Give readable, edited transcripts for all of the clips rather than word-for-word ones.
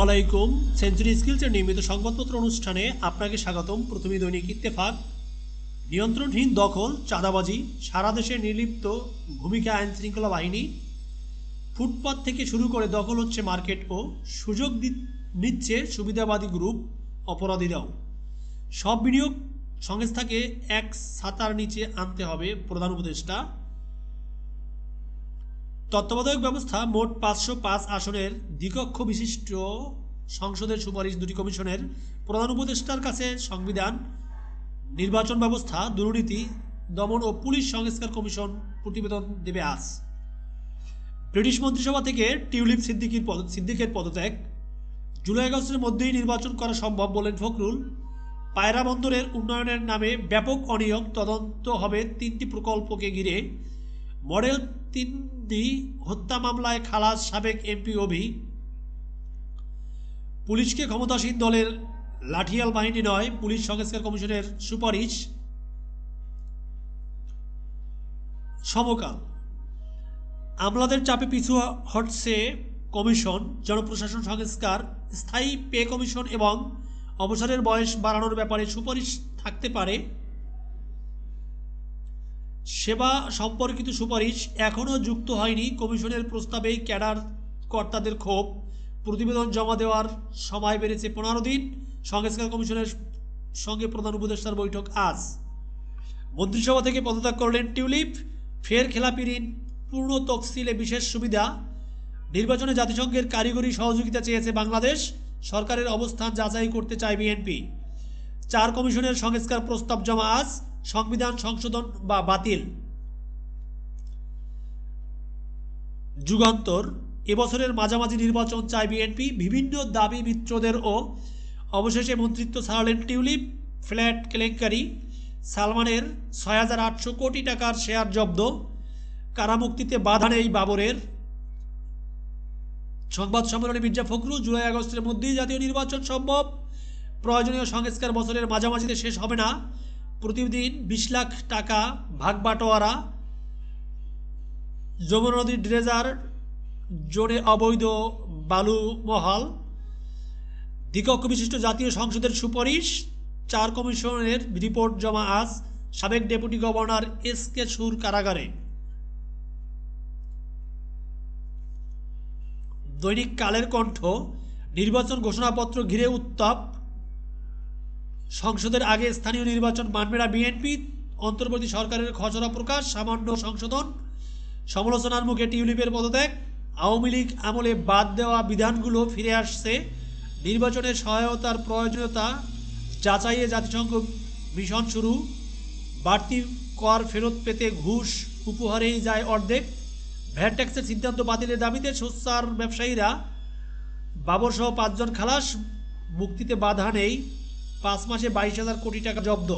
আলাইকুম সেঞ্চুরি স্কিলসের নিয়মিত সংবাদপত্র অনুষ্ঠানে আপনাকে স্বাগতম। প্রথমে দৈনিক ইত্তেফাক। নিয়ন্ত্রণহীন দখল, চাঁদাবাজি, সারা দেশে নির্লিপ্ত ভূমিকা আইন শৃঙ্খলা বাহিনী। ফুটপাত থেকে শুরু করে দখল হচ্ছে মার্কেট ও সুযোগ নিচ্ছে সুবিধাবাদী গ্রুপ, অপরাধীরাও। সব বিনিয়োগ সংস্থাকে এক ছাতার নিচে আনতে হবে, প্রধান উপদেষ্টা। তত্ত্বাবধায়ক ব্যবস্থা, মোট 505 আসনের দ্বিকক্ষ বিশিষ্ট সংসদের সুপারিশ দুটি কমিশনের, প্রধান উপদেষ্টার কাছে সংবিধান। নির্বাচন ব্যবস্থা, দুর্নীতি দমন ও পুলিশ সংস্কার কমিশন প্রতিবেদন দেবে আজ। ব্রিটিশ মন্ত্রিসভা থেকে টিউলিপ সিদ্দিকের পদত্যাগ। জুলাই আগস্টের মধ্যেই নির্বাচন করা সম্ভব বলেন ফখরুল। পায়রা বন্দরের উন্নয়নের নামে ব্যাপক অনিয়ম, তদন্ত হবে 3টি প্রকল্পকে ঘিরে। মডেল 3 হত্যা মামলায় খালাস সাবেক এমপি অভি। পুলিশকে ক্ষমতাসীন দলের লাঠিয়াল বাহিনী নয়, পুলিশ সংস্কার কমিশনের সুপারিশ। সমকাল, আমলাদের চাপে পিছু হটছে কমিশন। জনপ্রশাসন সংস্কার, স্থায়ী পে কমিশন এবং অবসরের বয়স বাড়ানোর ব্যাপারে সুপারিশ থাকতে পারে। সেবা সম্পর্কিত সুপারিশ এখনও যুক্ত হয়নি কমিশনের প্রস্তাবেই ক্যাডার কর্তাদের ক্ষোভ। প্রতিবেদন জমা দেওয়ার সময় বেড়েছে 15 দিন। সংস্কার কমিশনের সঙ্গে প্রধান উপদেষ্টার বৈঠক আজ। মন্ত্রিসভা থেকে পদত্যাগ করলেন টিউলিপ। ফের খেলাপি ঋণ পূর্ণ তফসিলে বিশেষ সুবিধা। নির্বাচনে জাতিসংঘের কারিগরি সহযোগিতা চেয়েছে বাংলাদেশ। সরকারের অবস্থান যাচাই করতে চায় বিএনপি। 4 কমিশনের সংস্কার প্রস্তাব জমা আজ। সংবিধান সংশোধন বা বাতিল। যুগান্তর, এবছরের মাঝামাঝি নির্বাচন চায় বিএনপি। বিভিন্ন দাবি মিত্রদের ও অবশেষে মন্ত্রিত্ব ছাড়লেন টিউলিপ। ফ্ল্যাট কেলেঙ্কারি, সালমানের 6,800 কোটি টাকার শেয়ার জব্দ। কারামুক্তিতে বাধা নেই বাবরের। সংবাদ সম্মেলনে মির্জা ফখরুল, জুলাই আগস্টের মধ্যেই জাতীয় নির্বাচন সম্ভব। প্রয়োজনীয় সংস্কার বছরের মাঝামাঝিতে শেষ হবে না। প্রতিদিন 20 লাখ টাকা ভাগবাটোয়ারা। যমুনা নদীর ড্রেজার জোনে অবৈধ বালু মহাল। দ্বিকক্ষ বিশিষ্ট জাতীয় সংসদের সুপারিশ। 4 কমিশনের রিপোর্ট জমা আজ। সাবেক ডেপুটি গভর্নর এসকে সুর কারাগারে। দৈনিক কালের কণ্ঠ, নির্বাচন ঘোষণাপত্র ঘিরে উত্তাপ। সংসদের আগে স্থানীয় নির্বাচন মানবে না বিএনপি। অন্তর্বর্তী সরকারের খসড়া প্রকাশ, সামান্য সংশোধন। সমালোচনার মুখে টিউলিপের পদত্যাগ। আওয়ামী লীগ আমলে বাদ দেওয়া বিধানগুলো ফিরে আসছে। নির্বাচনের সহায়তার প্রয়োজনীয়তা যাচাইয়ে জাতিসংঘ মিশন শুরু। বাড়তি কর ফেরত পেতে ঘুষ উপহারেই যায় অর্ধেক। ভ্যাট ট্যাক্সের সিদ্ধান্ত বাতিলের দাবিতে সোচ্চার ব্যবসায়ীরা। বাবরসহ 5 জন খালাস, মুক্তিতে বাধা নেই। 5 মাসে 22,000 কোটি টাকা জব্দ।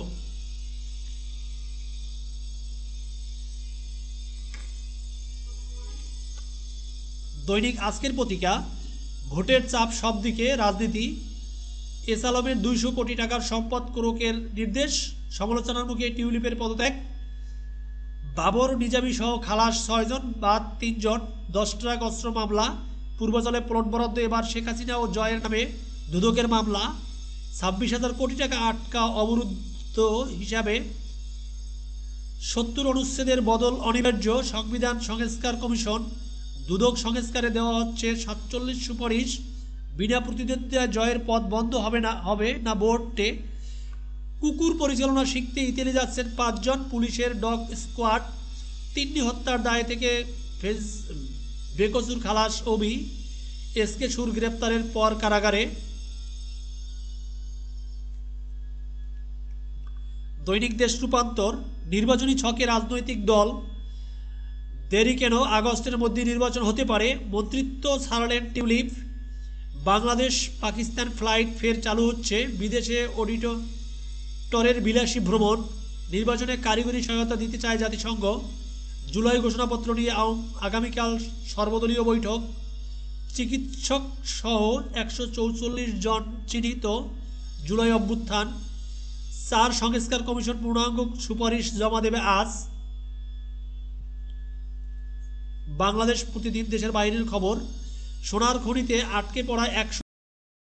দৈনিক আজকের পত্রিকা, ভোটের চাপ সব দিকে, রাজনীতি। এস আলমের 200 কোটি টাকার সম্পদ ক্রোকের নির্দেশ। সমালোচনার মুখে টিউলিপের পদত্যাগ। বাবর নিজামী সহ খালাস 6 জন, বাদ 3 জন। 10 ট্রাক অস্ত্র মামলা। পূর্বাঞ্চলে প্লট বরাদ্দ, এবার শেখ হাসিনা ও জয়ের নামে দুদকের মামলা। 26,000 কোটি টাকা আটকা অবরুদ্ধ হিসাবে। 70 অনুচ্ছেদের বদল অনিবার্য। সংবিধান সংস্কার কমিশন। দুদক সংস্কারে দেওয়া হচ্ছে 47 সুপারিশ। বিনা প্রতিদ্বন্দ্বিতায় জয়ের পথ বন্ধ হবে না ভোটে। কুকুর পরিচালনা শিখতে ইতালি যাচ্ছেন 5 জন। পুলিশের ডগ স্কোয়াড। 3 হত্যার দায় থেকে বেকসুর খালাস অভি। এসকে সুর গ্রেপ্তারের পর কারাগারে। দৈনিক দেশ রূপান্তর, নির্বাচনী ছকে রাজনৈতিক দল। দেরি কেন, আগস্টের মধ্যে নির্বাচন হতে পারে। মন্ত্রিত্ব ছাড়লেন টিউলিপ। বাংলাদেশ পাকিস্তান ফ্লাইট ফের চালু হচ্ছে। বিদেশে অডিটরের বিলাসী ভ্রমণ। নির্বাচনে কারিগরি সহায়তা দিতে চায় জাতিসংঘ। জুলাই ঘোষণাপত্র নিয়ে আগামীকাল সর্বদলীয় বৈঠক। চিকিৎসক সহ 144 জন চিহ্নিত। জুলাই অভ্যুত্থান। 4 সংস্কার কমিশন পূর্ণাঙ্গ সুপারিশ জমা দেবে আজ। বাংলাদেশ প্রতিদিন, দেশের বাইরের খবর। সোনার খনিতে আটকে পড়া 100